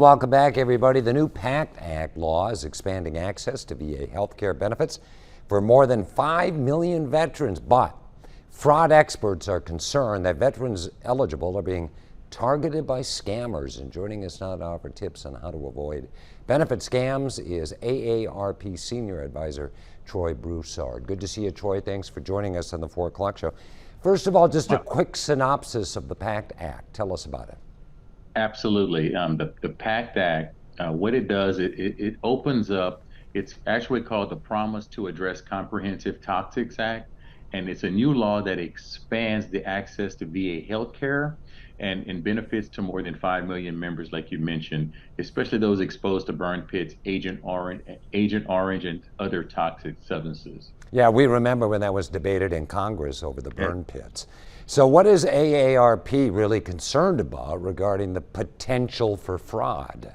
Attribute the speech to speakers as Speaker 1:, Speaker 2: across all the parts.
Speaker 1: Welcome back, everybody. The new PACT Act law is expanding access to VA health care benefits for more than 5 million veterans, but fraud experts are concerned that veterans eligible are being targeted by scammers. And joining us now to offer tips on how to avoid benefit scams is AARP Senior Advisor Troy Broussard. Good to see you, Troy. Thanks for joining us on the 4 o'clock show. First of all, just a quick synopsis of the PACT Act. Tell us about it.
Speaker 2: Absolutely. The PACT Act, what it does, it opens up, it's actually called the Promise to Address Comprehensive Toxics Act, and it's a new law that expands the access to VA health care and benefits to more than 5 million members, like you mentioned, especially those exposed to burn pits, Agent Orange, and other toxic substances.
Speaker 1: Yeah, we remember when that was debated in Congress over the burn pits. So what is AARP really concerned about regarding the potential for fraud?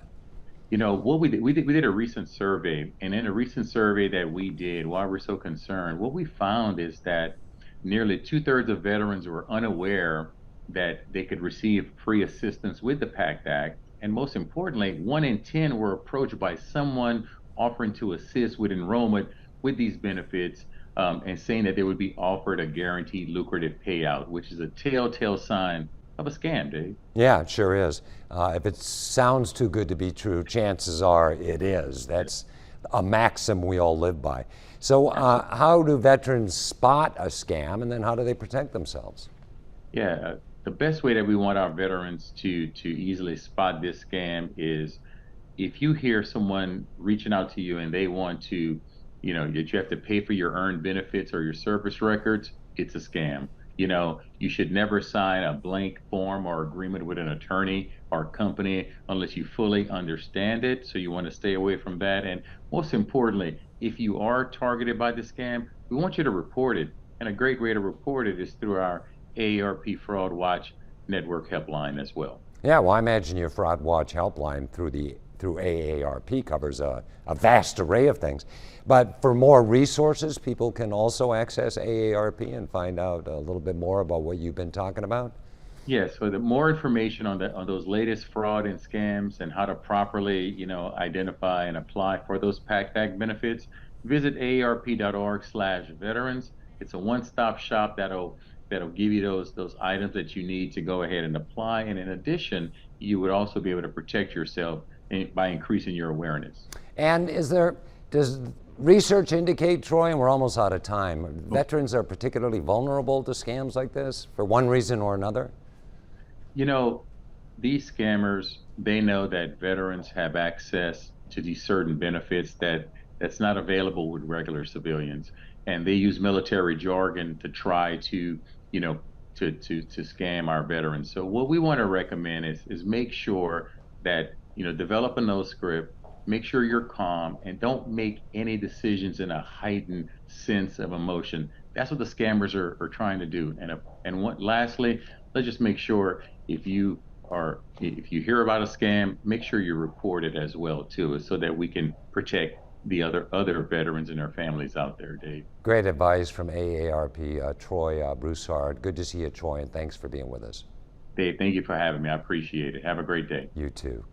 Speaker 2: You know, what we did a recent survey, and in a recent survey that we did, why we're so concerned, what we found is that nearly 2/3 of veterans were unaware that they could receive free assistance with the PACT Act. And most importantly, 1 in 10 were approached by someone offering to assist with enrollment with these benefits, and saying that they would be offered a guaranteed lucrative payout, which is a telltale sign of a scam, Dave.
Speaker 1: Yeah, it sure is. If it sounds too good to be true, chances are it is. That's a maxim we all live by. So how do veterans spot a scam, and then how do they protect themselves?
Speaker 2: Yeah, the best way that we want our veterans to easily spot this scam is if you hear someone reaching out to you and they want to, that you have to pay for your earned benefits or your service records, it's a scam. You should never sign a blank form or agreement with an attorney or company unless you fully understand it. So you want to stay away from that. And most importantly, if you are targeted by the scam, we want you to report it. And a great way to report it is through our AARP Fraud Watch Network helpline as well.
Speaker 1: Yeah, well, I imagine your Fraud Watch helpline through AARP covers a vast array of things. But for more resources, people can also access AARP and find out a little bit more about what you've been talking about?
Speaker 2: Yes, so the more information on those latest fraud and scams and how to properly, identify and apply for those PACT Act benefits, visit aarp.org/veterans. It's a one-stop shop that'll give you those items that you need to go ahead and apply. And in addition, you would also be able to protect yourself by increasing your awareness.
Speaker 1: And does research indicate, Troy, and we're almost out of time, veterans are particularly vulnerable to scams like this for one reason or another?
Speaker 2: These scammers, they know that veterans have access to these certain benefits that's not available with regular civilians. And they use military jargon to try to scam our veterans. So what we want to recommend is make sure that, develop a no script, make sure you're calm, and don't make any decisions in a heightened sense of emotion. That's what the scammers are trying to do. Lastly, let's just make sure if you hear about a scam, make sure you report it as well too, so that we can protect the other veterans and their families out there, Dave.
Speaker 1: Great advice from AARP, Troy Broussard. Good to see you, Troy, and thanks for being with us.
Speaker 2: Dave, thank you for having me. I appreciate it. Have a great day.
Speaker 1: You too.